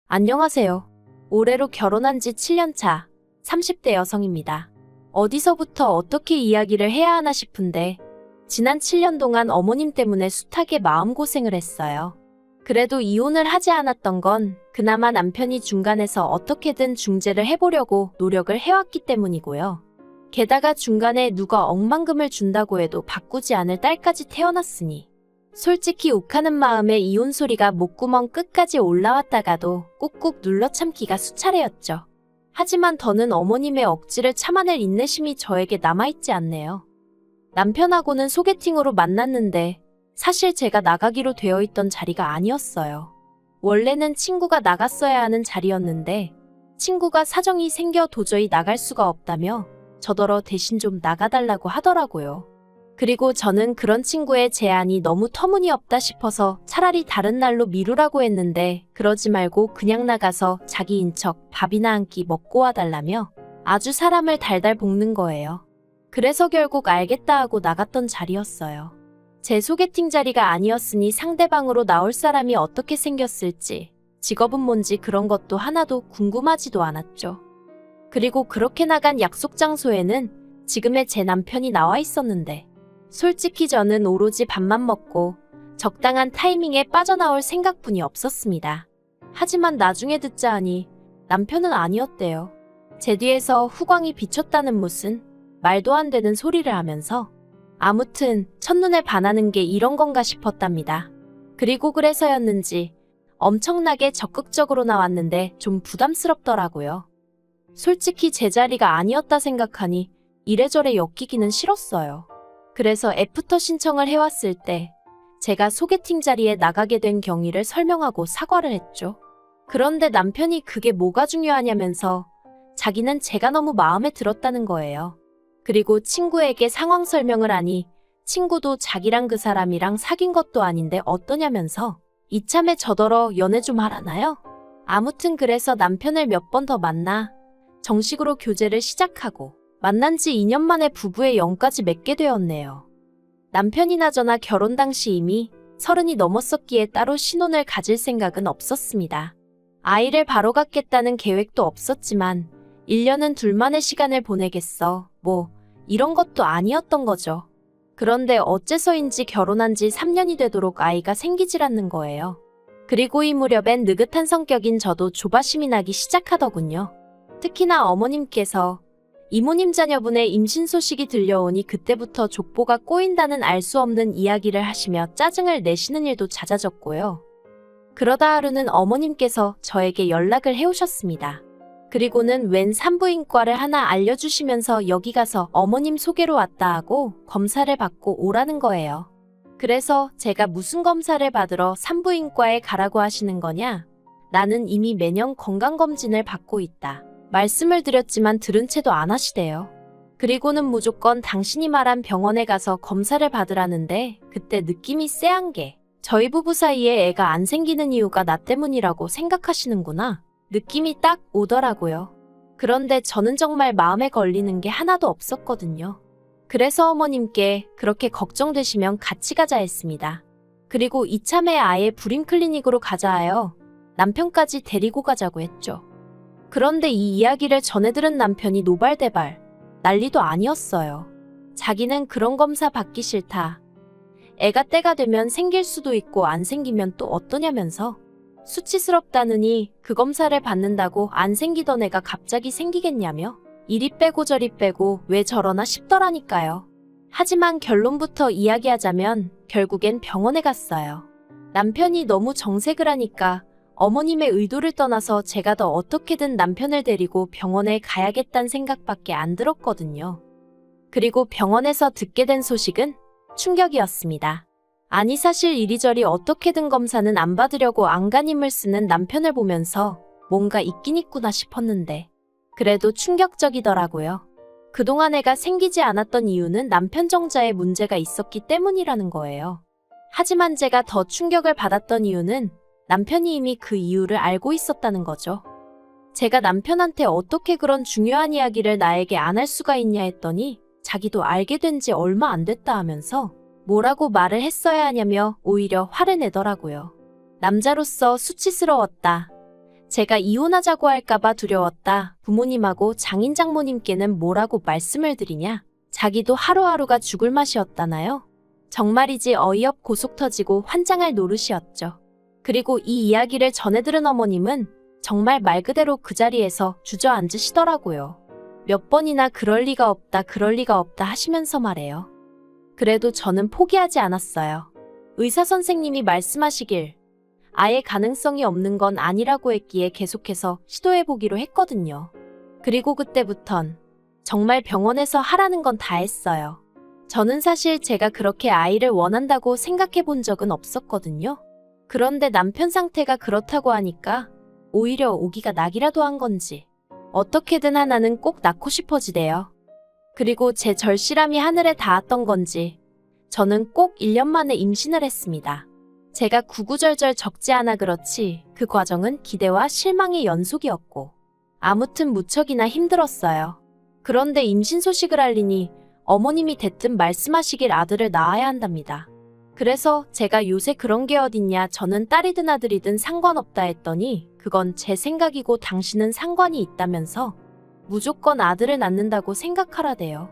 안녕하세요. 올해로 결혼한 지 7년 차 30대 여성입니다. 어디서부터 어떻게 이야기를 해야 하나 싶은데 지난 7년 동안 어머님 때문에 숱하게 마음고생을 했어요. 그래도 이혼을 하지 않았던 건 그나마 남편이 중간에서 어떻게든 중재를 해보려고 노력을 해왔기 때문이고요. 게다가 중간에 누가 억만금을 준다고 해도 바꾸지 않을 딸까지 태어났으니 솔직히 욱하는 마음에 이혼 소리가 목구멍 끝까지 올라왔다가도 꾹꾹 눌러 참기가 수차례였죠. 하지만 더는 어머님의 억지를 참아낼 인내심이 저에게 남아있지 않네요. 남편하고는 소개팅으로 만났는데 사실 제가 나가기로 되어 있던 자리가 아니었어요. 원래는 친구가 나갔어야 하는 자리였는데 친구가 사정이 생겨 도저히 나갈 수가 없다며 저더러 대신 좀 나가달라고 하더라고요. 그리고 저는 그런 친구의 제안이 너무 터무니없다 싶어서 차라리 다른 날로 미루라고 했는데 그러지 말고 그냥 나가서 자기인 척 밥이나 한 끼 먹고 와달라며 아주 사람을 달달 볶는 거예요. 그래서 결국 알겠다 하고 나갔던 자리였어요. 제 소개팅 자리가 아니었으니 상대방으로 나올 사람이 어떻게 생겼을지, 직업은 뭔지 그런 것도 하나도 궁금하지도 않았죠. 그리고 그렇게 나간 약속 장소에는 지금의 제 남편이 나와 있었는데 솔직히 저는 오로지 밥만 먹고 적당한 타이밍에 빠져나올 생각뿐이 없었습니다. 하지만 나중에 듣자 하니 남편은 아니었대요. 제 뒤에서 후광이 비쳤다는 무슨 말도 안 되는 소리를 하면서 아무튼 첫눈에 반하는 게 이런 건가 싶었답니다. 그리고 그래서였는지 엄청나게 적극적으로 나왔는데 좀 부담스럽더라고요. 솔직히 제 자리가 아니었다 생각하니 이래저래 엮이기는 싫었어요. 그래서 애프터 신청을 해왔을 때 제가 소개팅 자리에 나가게 된 경위를 설명하고 사과를 했죠. 그런데 남편이 그게 뭐가 중요하냐면서 자기는 제가 너무 마음에 들었다는 거예요. 그리고 친구에게 상황 설명을 하니 친구도 자기랑 그 사람이랑 사귄 것도 아닌데 어떠냐면서 이참에 저더러 연애 좀 하라나요? 아무튼 그래서 남편을 몇 번 더 만나 정식으로 교제를 시작하고 만난 지 2년 만에 부부의 영까지 맺게 되었네요. 남편이나 저나 결혼 당시 이미 30이 넘었었기에 따로 신혼을 가질 생각은 없었습니다. 아이를 바로 갖겠다는 계획도 없었지만 1년은 둘만의 시간을 보내겠어. 이런 것도 아니었던 거죠. 그런데 어째서인지 결혼한 지 3년이 되도록 아이가 생기질 않는 거예요. 그리고 이 무렵엔 느긋한 성격인 저도 조바심이 나기 시작하더군요. 특히나 어머님께서 이모님 자녀분의 임신 소식이 들려오니 그때부터 족보가 꼬인다는 알 수 없는 이야기를 하시며 짜증을 내시는 일도 잦아졌고요. 그러다 하루는 어머님께서 저에게 연락을 해오셨습니다. 그리고는 웬 산부인과를 하나 알려주시면서 여기 가서 어머님 소개로 왔다 하고 검사를 받고 오라는 거예요. 그래서 제가 무슨 검사를 받으러 산부인과에 가라고 하시는 거냐? 나는 이미 매년 건강검진을 받고 있다. 말씀을 드렸지만 들은 채도 안 하시대요. 그리고는 무조건 당신이 말한 병원에 가서 검사를 받으라는데 그때 느낌이 쎄한 게 저희 부부 사이에 애가 안 생기는 이유가 나 때문이라고 생각하시는구나. 느낌이 딱 오더라고요. 그런데 저는 정말 마음에 걸리는 게 하나도 없었거든요. 그래서 어머님께 그렇게 걱정되시면 같이 가자 했습니다. 그리고 이참에 아예 불임 클리닉으로 가자 하여 남편까지 데리고 가자고 했죠. 그런데 이 이야기를 전해 들은 남편이 노발대발 난리도 아니었어요. 자기는 그런 검사 받기 싫다. 애가 때가 되면 생길 수도 있고 안 생기면 또 어떠냐면서 수치스럽다느니 그 검사를 받는다고 안 생기던 애가 갑자기 생기겠냐며 이리 빼고 저리 빼고 왜 저러나 싶더라니까요. 하지만 결론부터 이야기하자면 결국엔 병원에 갔어요. 남편이 너무 정색을 하니까 어머님의 의도를 떠나서 제가 더 어떻게든 남편을 데리고 병원에 가야겠다는 생각밖에 안 들었거든요. 그리고 병원에서 듣게 된 소식은 충격이었습니다. 아니 사실 이리저리 어떻게든 검사는 안 받으려고 안간힘을 쓰는 남편을 보면서 뭔가 있긴 있구나 싶었는데 그래도 충격적이더라고요. 그동안 애가 생기지 않았던 이유는 남편 정자에 문제가 있었기 때문이라는 거예요. 하지만 제가 더 충격을 받았던 이유는 남편이 이미 그 이유를 알고 있었다는 거죠. 제가 남편한테 어떻게 그런 중요한 이야기를 나에게 안 할 수가 있냐 했더니 자기도 알게 된 지 얼마 안 됐다 하면서 뭐라고 말을 했어야 하냐며 오히려 화를 내더라고요. 남자로서 수치스러웠다. 제가 이혼하자고 할까봐 두려웠다. 부모님하고 장인 장모님께는 뭐라고 말씀을 드리냐? 자기도 하루하루가 죽을 맛이었다나요? 정말이지 어이없고 속 터지고 환장할 노릇이었죠. 그리고 이 이야기를 전해 들은 어머님은 정말 말 그대로 그 자리에서 주저앉으시더라고요. 몇 번이나 그럴 리가 없다, 그럴 리가 없다 하시면서 말해요. 그래도 저는 포기하지 않았어요. 의사 선생님이 말씀하시길 아예 가능성이 없는 건 아니라고 했기에 계속해서 시도해보기로 했거든요. 그리고 그때부턴 정말 병원에서 하라는 건 다 했어요. 저는 사실 제가 그렇게 아이를 원한다고 생각해 본 적은 없었거든요. 그런데 남편 상태가 그렇다고 하니까 오히려 오기가 낙이라도 한 건지 어떻게든 하나는 꼭 낳고 싶어지대요. 그리고 제 절실함이 하늘에 닿았던 건지 저는 꼭 1년 만에 임신을 했습니다. 제가 구구절절 적지 않아 그렇지 그 과정은 기대와 실망의 연속이었고 아무튼 무척이나 힘들었어요. 그런데 임신 소식을 알리니 어머님이 대뜸 말씀하시길 아들을 낳아야 한답니다. 그래서 제가 요새 그런 게 어딨냐, 저는 딸이든 아들이든 상관없다 했더니 그건 제 생각이고 당신은 상관이 있다면서 무조건 아들을 낳는다고 생각하라대요.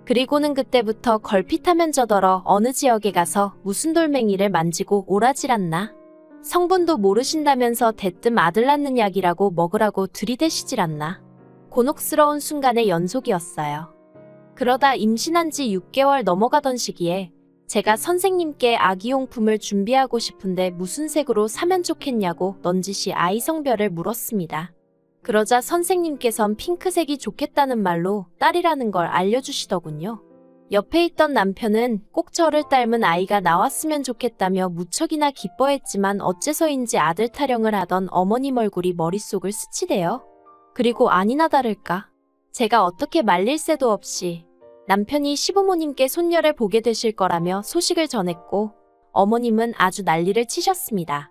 그리고는 그때부터 걸핏하면 저더러 어느 지역에 가서 무슨 돌멩이를 만지고 오라질 않나? 성분도 모르신다면서 대뜸 아들 낳는 약이라고 먹으라고 들이대시질 않나? 곤혹스러운 순간의 연속이었어요. 그러다 임신한 지 6개월 넘어가던 시기에 제가 선생님께 아기용품을 준비하고 싶은데 무슨 색으로 사면 좋겠냐고 넌지시 아이 성별을 물었습니다. 그러자 선생님께선 핑크색이 좋겠다는 말로 딸이라는 걸 알려주시더군요. 옆에 있던 남편은 꼭 저를 닮은 아이가 나왔으면 좋겠다며 무척이나 기뻐했지만 어째서인지 아들 타령을 하던 어머님 얼굴이 머릿속을 스치대요. 그리고 아니나 다를까 제가 어떻게 말릴 새도 없이 남편이 시부모님께 손녀를 보게 되실 거라며 소식을 전했고 어머님은 아주 난리를 치셨습니다.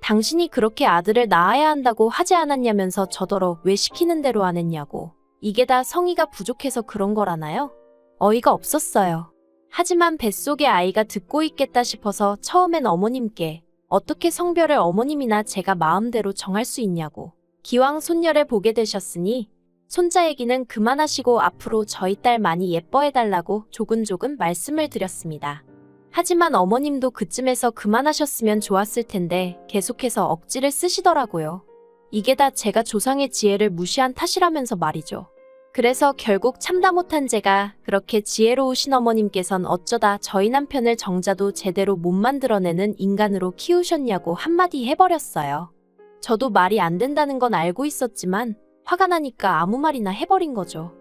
당신이 그렇게 아들을 낳아야 한다고 하지 않았냐면서 저더러 왜 시키는 대로 안 했냐고. 이게 다 성의가 부족해서 그런 거라나요? 어이가 없었어요. 하지만 뱃속에 아이가 듣고 있겠다 싶어서 처음엔 어머님께 어떻게 성별을 어머님이나 제가 마음대로 정할 수 있냐고. 기왕 손녀를 보게 되셨으니 손자 얘기는 그만하시고 앞으로 저희 딸 많이 예뻐해달라고 조근조근 말씀을 드렸습니다. 하지만 어머님도 그쯤에서 그만하셨으면 좋았을 텐데 계속해서 억지를 쓰시더라고요. 이게 다 제가 조상의 지혜를 무시한 탓이라면서 말이죠. 그래서 결국 참다 못한 제가 그렇게 지혜로우신 어머님께선 어쩌다 저희 남편을 정자도 제대로 못 만들어내는 인간으로 키우셨냐고 한마디 해버렸어요. 저도 말이 안 된다는 건 알고 있었지만 화가 나니까 아무 말이나 해버린 거죠.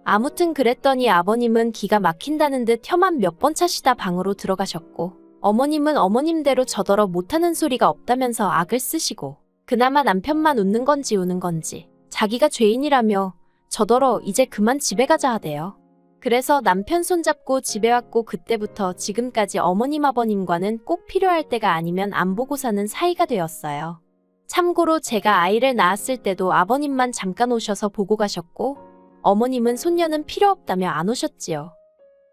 아무튼 그랬더니 아버님은 기가 막힌다는 듯 혀만 몇 번 차시다 방으로 들어가셨고 어머님은 어머님대로 저더러 못하는 소리가 없다면서 악을 쓰시고 그나마 남편만 웃는 건지 우는 건지 자기가 죄인이라며 저더러 이제 그만 집에 가자 하대요. 그래서 남편 손잡고 집에 왔고 그때부터 지금까지 어머님 아버님과는 꼭 필요할 때가 아니면 안 보고 사는 사이가 되었어요. 참고로 제가 아이를 낳았을 때도 아버님만 잠깐 오셔서 보고 가셨고 어머님은 손녀는 필요 없다며 안 오셨지요.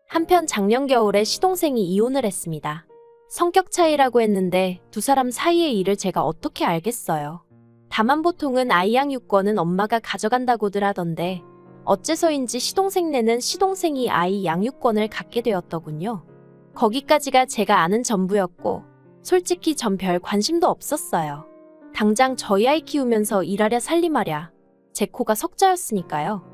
한편 작년 겨울에 시동생이 이혼을 했습니다. 성격 차이라고 했는데 두 사람 사이의 일을 제가 어떻게 알겠어요. 다만 보통은 아이 양육권은 엄마가 가져간다고들 하던데 어째서인지 시동생네는 시동생이 아이 양육권을 갖게 되었더군요. 거기까지가 제가 아는 전부였고 솔직히 전 별 관심도 없었어요. 당장 저희 아이 키우면서 일하랴 살림하랴 제 코가 석자였으니까요.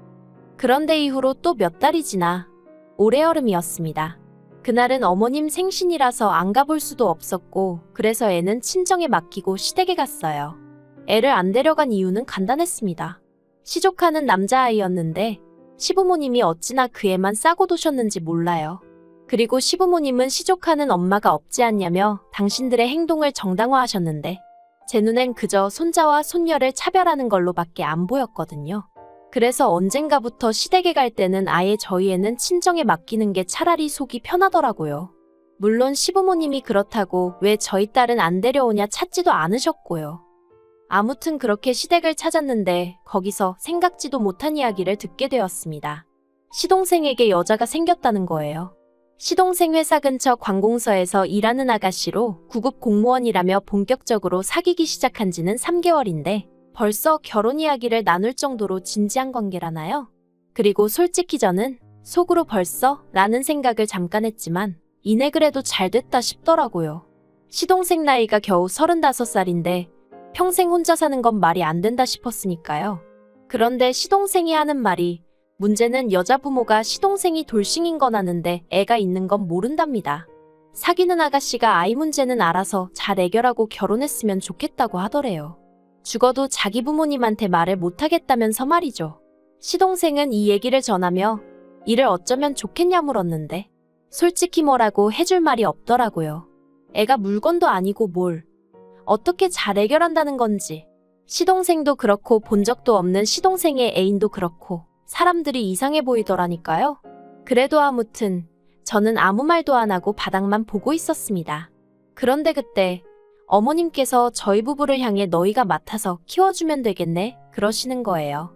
그런데 이후로 또 몇 달이 지나 올해 여름이었습니다. 그날은 어머님 생신이라서 안 가볼 수도 없었고 그래서 애는 친정에 맡기고 시댁에 갔어요. 애를 안 데려간 이유는 간단했습니다. 시족하는 남자아이였는데 시부모님이 어찌나 그 애만 싸고 두셨는지 몰라요. 그리고 시부모님은 시족하는 엄마가 없지 않냐며 당신들의 행동을 정당화하셨는데 제 눈엔 그저 손자와 손녀를 차별하는 걸로밖에 안 보였거든요. 그래서 언젠가부터 시댁에 갈 때는 아예 저희 애는 친정에 맡기는 게 차라리 속이 편하더라고요. 물론 시부모님이 그렇다고 왜 저희 딸은 안 데려오냐 찾지도 않으셨고요. 아무튼 그렇게 시댁을 찾았는데 거기서 생각지도 못한 이야기를 듣게 되었습니다. 시동생에게 여자가 생겼다는 거예요. 시동생 회사 근처 관공서에서 일하는 아가씨로 구급 공무원이라며 본격적으로 사귀기 시작한 지는 3개월인데 벌써 결혼 이야기를 나눌 정도로 진지한 관계라나요? 그리고 솔직히 저는 속으로 벌써 라는 생각을 잠깐 했지만 이내 그래도 잘 됐다 싶더라고요. 시동생 나이가 겨우 35살인데 평생 혼자 사는 건 말이 안 된다 싶었으니까요. 그런데 시동생이 하는 말이 문제는 여자 부모가 시동생이 돌싱인 건 아는데 애가 있는 건 모른답니다. 사귀는 아가씨가 아이 문제는 알아서 잘 해결하고 결혼했으면 좋겠다고 하더래요. 죽어도 자기 부모님한테 말을 못하겠다면서 말이죠. 시동생은 이 얘기를 전하며 이를 어쩌면 좋겠냐 물었는데 솔직히 뭐라고 해줄 말이 없더라고요. 애가 물건도 아니고 뭘 어떻게 잘 해결한다는 건지. 시동생도 그렇고 본 적도 없는 시동생의 애인도 그렇고 사람들이 이상해 보이더라니까요. 그래도 아무튼 저는 아무 말도 안 하고 바닥만 보고 있었습니다. 그런데 그때 어머님께서 저희 부부를 향해 너희가 맡아서 키워주면 되겠네 그러시는 거예요.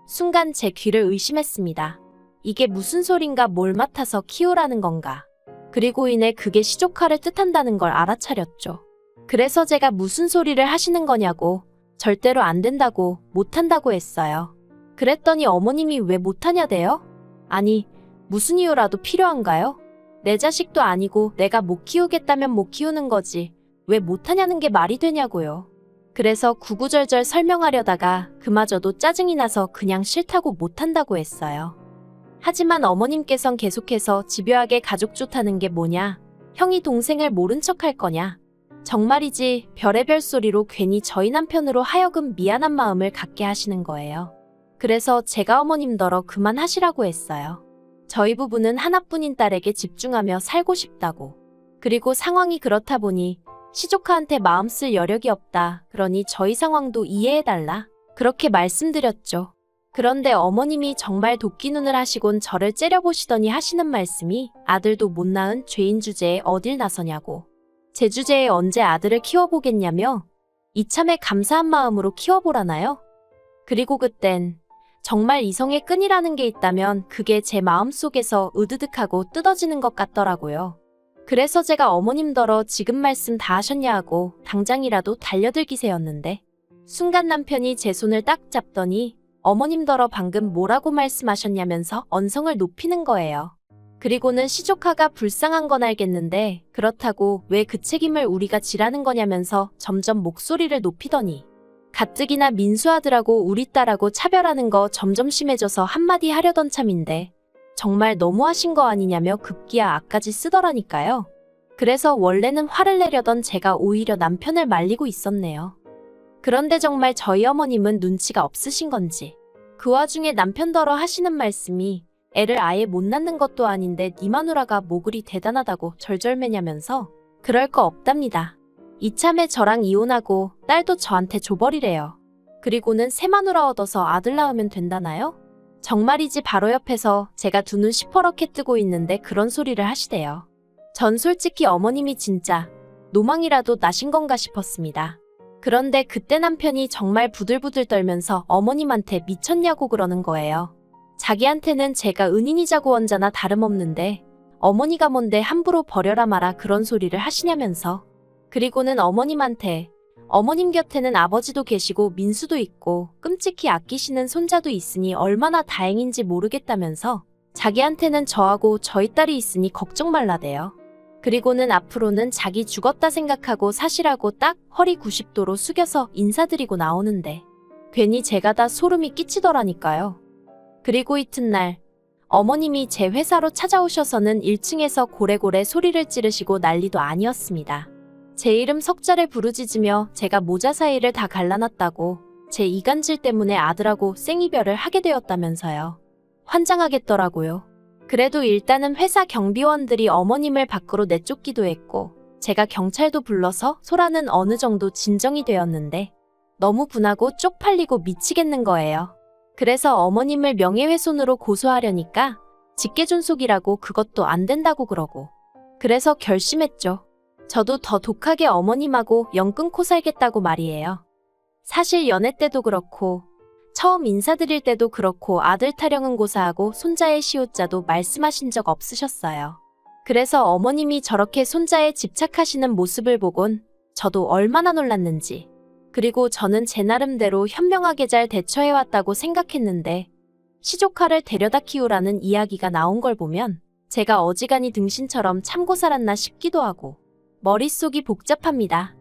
순간 제 귀를 의심했습니다. 이게 무슨 소린가 뭘 맡아서 키우라는 건가. 그리고 이내 그게 시조카를 뜻한다는 걸 알아차렸죠. 그래서 제가 무슨 소리를 하시는 거냐고 절대로 안 된다고 못한다고 했어요. 그랬더니 어머님이 왜 못하냐대요? 아니 무슨 이유라도 필요한가요? 내 자식도 아니고 내가 못 키우겠다면 못 키우는 거지 왜 못하냐는 게 말이 되냐고요. 그래서 구구절절 설명하려다가 그마저도 짜증이 나서 그냥 싫다고 못한다고 했어요. 하지만 어머님께선 계속해서 집요하게 가족 좋다는 게 뭐냐? 형이 동생을 모른 척할 거냐? 정말이지 별의별 소리로 괜히 저희 남편으로 하여금 미안한 마음을 갖게 하시는 거예요. 그래서 제가 어머님더러 그만하시라고 했어요. 저희 부부는 하나뿐인 딸에게 집중하며 살고 싶다고. 그리고 상황이 그렇다 보니 시조카한테 마음 쓸 여력이 없다. 그러니 저희 상황도 이해해달라. 그렇게 말씀드렸죠. 그런데 어머님이 정말 도끼눈을 하시곤 저를 째려보시더니 하시는 말씀이 아들도 못 낳은 죄인 주제에 어딜 나서냐고. 제 주제에 언제 아들을 키워보겠냐며 이참에 감사한 마음으로 키워보라나요? 그리고 그땐 정말 이성의 끈이라는 게 있다면 그게 제 마음속에서 으드득하고 뜯어지는 것 같더라고요. 그래서 제가 어머님더러 지금 말씀 다 하셨냐 하고 당장이라도 달려들기세였는데 순간 남편이 제 손을 딱 잡더니 어머님더러 방금 뭐라고 말씀하셨냐면서 언성을 높이는 거예요. 그리고는 시조카가 불쌍한 건 알겠는데 그렇다고 왜 그 책임을 우리가 지라는 거냐면서 점점 목소리를 높이더니 가뜩이나 민수아들하고 우리 딸하고 차별하는 거 점점 심해져서 한마디 하려던 참인데 정말 너무하신 거 아니냐며 급기야 악까지 쓰더라니까요. 그래서 원래는 화를 내려던 제가 오히려 남편을 말리고 있었네요. 그런데 정말 저희 어머님은 눈치가 없으신 건지 그 와중에 남편더러 하시는 말씀이 애를 아예 못 낳는 것도 아닌데 네 마누라가 뭐 그리 대단하다고 절절매냐면서 그럴 거 없답니다. 이참에 저랑 이혼하고 딸도 저한테 줘버리래요. 그리고는 새 마누라 얻어서 아들 낳으면 된다나요? 정말이지 바로 옆에서 제가 두 눈 시퍼렇게 뜨고 있는데 그런 소리를 하시대요. 전 솔직히 어머님이 진짜 노망이라도 나신 건가 싶었습니다. 그런데 그때 남편이 정말 부들부들 떨면서 어머님한테 미쳤냐고 그러는 거예요. 자기한테는 제가 은인이자 구원자나 다름없는데 어머니가 뭔데 함부로 버려라 마라 그런 소리를 하시냐면서. 그리고는 어머님한테 어머님 곁에는 아버지도 계시고 민수도 있고 끔찍히 아끼시는 손자도 있으니 얼마나 다행인지 모르겠다면서 자기한테는 저하고 저희 딸이 있으니 걱정 말라대요. 그리고는 앞으로는 자기 죽었다 생각하고 사시라고 딱 허리 90도로 숙여서 인사드리고 나오는데 괜히 제가 다 소름이 끼치더라니까요. 그리고 이튿날 어머님이 제 회사로 찾아오셔서는 1층에서 고래고래 소리를 찌르시고 난리도 아니었습니다. 제 이름 석자를 부르짖으며 제가 모자 사이를 다 갈라놨다고 제 이간질 때문에 아들하고 생이별을 하게 되었다면서요. 환장하겠더라고요. 그래도 일단은 회사 경비원들이 어머님을 밖으로 내쫓기도 했고 제가 경찰도 불러서 소라는 어느 정도 진정이 되었는데 너무 분하고 쪽팔리고 미치겠는 거예요. 그래서 어머님을 명예훼손으로 고소하려니까 직계존속이라고 그것도 안 된다고 그러고 그래서 결심했죠. 저도 더 독하게 어머님하고 연 끊고 살겠다고 말이에요. 사실 연애 때도 그렇고 처음 인사드릴 때도 그렇고 아들 타령은 고사하고 손자의 시옷자도 말씀하신 적 없으셨어요. 그래서 어머님이 저렇게 손자에 집착하시는 모습을 보곤 저도 얼마나 놀랐는지 그리고 저는 제 나름대로 현명하게 잘 대처해왔다고 생각했는데 시조카를 데려다 키우라는 이야기가 나온 걸 보면 제가 어지간히 등신처럼 참고 살았나 싶기도 하고 머릿속이 복잡합니다.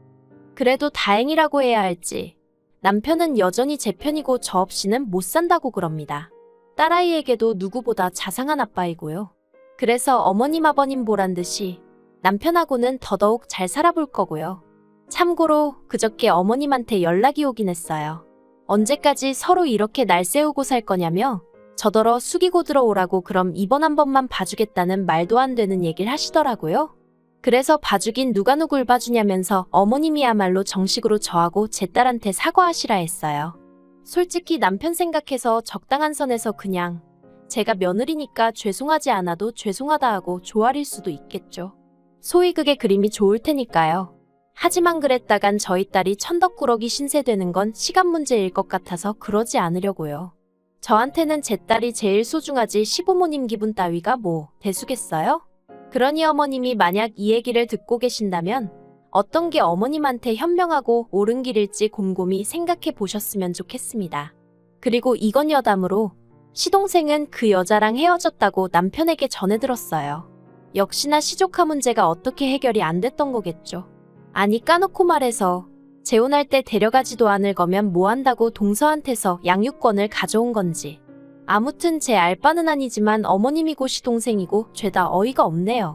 그래도 다행이라고 해야 할지 남편은 여전히 제 편이고 저 없이는 못 산다고 그럽니다. 딸아이에게도 누구보다 자상한 아빠이고요. 그래서 어머님 아버님 보란 듯이 남편하고는 더더욱 잘 살아볼 거고요. 참고로 그저께 어머님한테 연락이 오긴 했어요. 언제까지 서로 이렇게 날 세우고 살 거냐며 저더러 숙이고 들어오라고 그럼 이번 한 번만 봐주겠다는 말도 안 되는 얘기를 하시더라고요. 그래서 봐주긴 누가 누굴 봐주냐면서 어머님이야말로 정식으로 저하고 제 딸한테 사과하시라 했어요. 솔직히 남편 생각해서 적당한 선에서 그냥 제가 며느리니까 죄송하지 않아도 죄송하다 하고 조아릴 수도 있겠죠. 소위 그게 그림이 좋을 테니까요. 하지만 그랬다간 저희 딸이 천덕꾸러기 신세되는 건 시간 문제일 것 같아서 그러지 않으려고요. 저한테는 제 딸이 제일 소중하지 시부모님 기분 따위가 뭐 대수겠어요? 그러니 어머님이 만약 이 얘기를 듣고 계신다면 어떤 게 어머님한테 현명하고 옳은 길일지 곰곰이 생각해 보셨으면 좋겠습니다. 그리고 이건 여담으로 시동생은 그 여자랑 헤어졌다고 남편에게 전해들었어요. 역시나 시조카 문제가 어떻게 해결이 안 됐던 거겠죠. 아니 까놓고 말해서 재혼할 때 데려가지도 않을 거면 뭐 한다고 동서한테서 양육권을 가져온 건지. 아무튼 제 알바는 아니지만 어머님이고 시동생이고 죄다 어이가 없네요.